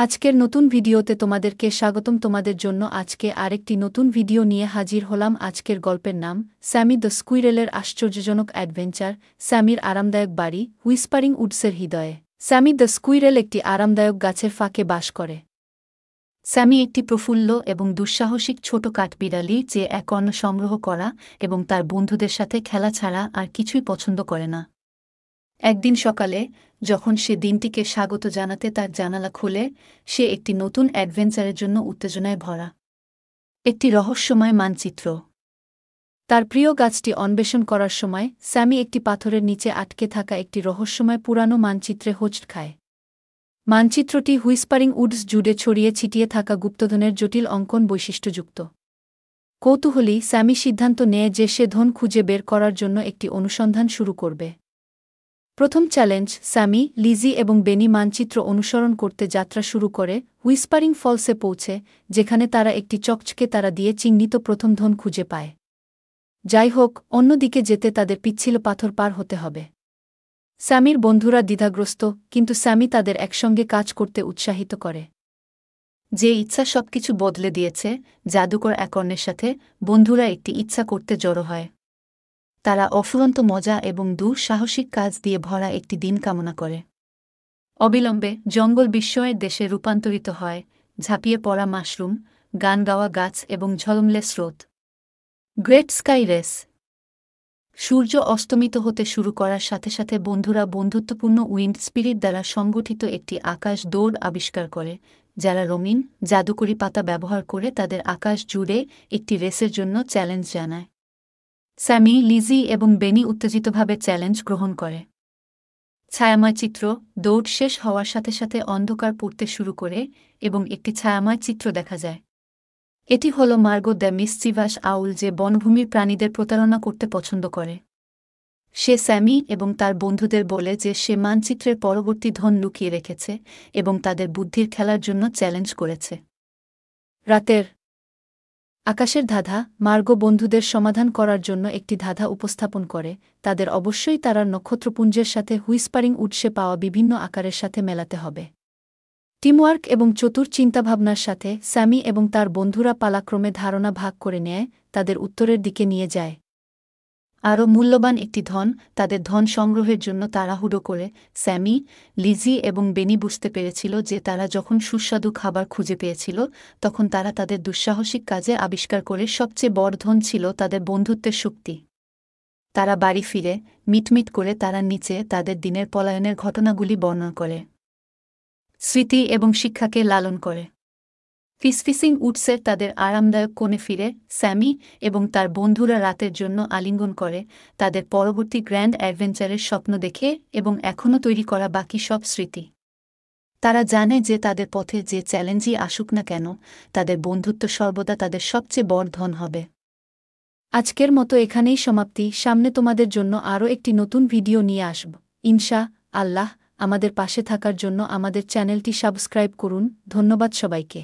আজকের নতুন ভিডিওতে তোমাদেরকে স্বাগতম। তোমাদের জন্য আজকে আরেকটি নতুন ভিডিও নিয়ে হাজির হলাম। আজকের গল্পের নাম স্যামি দ্য স্কুইরেলের আশ্চর্যজনক অ্যাডভেঞ্চার। স্যামির আরামদায়ক বাড়ি হুইসপারিং উডসের হৃদয়ে। স্যামি দ্য স্কুইরেল একটি আরামদায়ক গাছের ফাঁকে বাস করে। স্যামি একটি প্রফুল্ল এবং দুঃসাহসিক ছোট কাঠবিড়ালি যে এক অন্ন সংগ্রহ করা এবং তার বন্ধুদের সাথে খেলা ছাড়া আর কিছুই পছন্দ করে না। একদিন সকালে যখন সে দিনটিকে স্বাগত জানাতে তার জানালা খুলে, সে একটি নতুন অ্যাডভেঞ্চারের জন্য উত্তেজনায় ভরা। একটি রহস্যময় মানচিত্র। তার প্রিয় গাছটি অন্বেষণ করার সময় স্যামি একটি পাথরের নিচে আটকে থাকা একটি রহস্যময় পুরানো মানচিত্রে হোঁচট খায়। মানচিত্রটি হুইসপারিং উডস জুড়ে ছড়িয়ে ছিটিয়ে থাকা গুপ্তধনের জটিল অঙ্কন বৈশিষ্ট্যযুক্ত। কৌতূহলী স্যামি সিদ্ধান্ত নেয় যে সে ধন খুঁজে বের করার জন্য একটি অনুসন্ধান শুরু করবে। প্রথম চ্যালেঞ্জ, স্যামি, লিজি এবং বেনি মানচিত্র অনুসরণ করতে যাত্রা শুরু করে হুইসপারিং ফলসে পৌঁছে, যেখানে তারা একটি চকচকে তারা দিয়ে চিহ্নিত প্রথম ধন খুঁজে পায়। যাই হোক, অন্যদিকে যেতে তাদের পিচ্ছিল পাথর পার হতে হবে। স্যামির বন্ধুরা দ্বিধাগ্রস্ত, কিন্তু স্যামি তাদের একসঙ্গে কাজ করতে উৎসাহিত করে। যে ইচ্ছা সবকিছু বদলে দিয়েছে, জাদুকর অ্যাকর্নের সাথে বন্ধুরা একটি ইচ্ছা করতে জড়ো হয়। তারা অফুরন্ত মজা এবং দুঃসাহসিক কাজ দিয়ে ভরা একটি দিন কামনা করে। অবিলম্বে জঙ্গল বিস্ময়ের দেশে রূপান্তরিত হয়, ঝাঁপিয়ে পড়া মাশরুম, গান গাওয়া গাছ এবং ঝলমলে স্রোত। Great sky race. সূর্য অস্তমিত হতে শুরু করার সাথে সাথে বন্ধুরা বন্ধুত্বপূর্ণ উইন্ড স্পিরিট দ্বারা সংগঠিত একটি আকাশ দৌড় আবিষ্কার করে, যারা রঙিন জাদুকরি পাতা ব্যবহার করে তাদের আকাশ জুড়ে একটি রেসের জন্য চ্যালেঞ্জ জানায়। স্যামি, লিজি এবং বেনি উত্তেজিতভাবে চ্যালেঞ্জ গ্রহণ করে। ছায়াময় চিত্র। দৌড় শেষ হওয়ার সাথে সাথে অন্ধকার পড়তে শুরু করে এবং একটি ছায়াময় চিত্র দেখা যায়। এটি হল মার্গো দ্য মিসচিভাস আউল, যে বনভূমির প্রাণীদের প্রতারণা করতে পছন্দ করে। সে স্যামি এবং তার বন্ধুদের বলে যে সে মানচিত্রের পরবর্তী ধন লুকিয়ে রেখেছে এবং তাদের বুদ্ধির খেলার জন্য চ্যালেঞ্জ করেছে। রাতের আকাশের ধাঁধা। মার্গো বন্ধুদের সমাধান করার জন্য একটি ধাঁধা উপস্থাপন করে, তাদের অবশ্যই তারার নক্ষত্রপুঞ্জের সাথে হুইসপারিং উডসে পাওয়া বিভিন্ন আকারের সাথে মেলাতে হবে। টিমওয়ার্ক এবং চতুর চিন্তাভাবনার সাথে স্যামি এবং তার বন্ধুরা পালাক্রমে ধারণা ভাগ করে নেয়, তাদের উত্তরের দিকে নিয়ে যায়। আরও মূল্যবান একটি ধন। তাদের ধন সংগ্রহের জন্য তাড়াহুড়ো করে স্যামি, লিজি এবং বেনি বুঝতে পেরেছিল যে তারা যখন সুস্বাদু খাবার খুঁজে পেয়েছিল, তখন তারা তাদের দুঃসাহসিক কাজে আবিষ্কার করে সবচেয়ে বড় ধন ছিল তাদের বন্ধুত্বের শক্তি। তারা বাড়ি ফিরে মিটমিট করে তারা নিচে তাদের দিনের পলায়নের ঘটনাগুলি বর্ণনা করে, স্মৃতি এবং শিক্ষাকে লালন করে। ফিসফিসিং উডসের তাদের আরামদায়ক কোণে ফিরে স্যামি এবং তার বন্ধুরা রাতের জন্য আলিঙ্গন করে, তাদের পরবর্তী গ্র্যান্ড অ্যাডভেঞ্চারের স্বপ্ন দেখে এবং এখনও তৈরি করা বাকি সব স্মৃতি। তারা জানে যে তাদের পথে যে চ্যালেঞ্জই আসুক না কেন, তাদের বন্ধুত্ব সর্বদা তাদের সবচেয়ে বড় ধন হবে। আজকের মতো এখানেই সমাপ্তি। সামনে তোমাদের জন্য আরও একটি নতুন ভিডিও নিয়ে আসব ইনশা আল্লাহ। আমাদের পাশে থাকার জন্য আমাদের চ্যানেলটি সাবস্ক্রাইব করুন। ধন্যবাদ সবাইকে।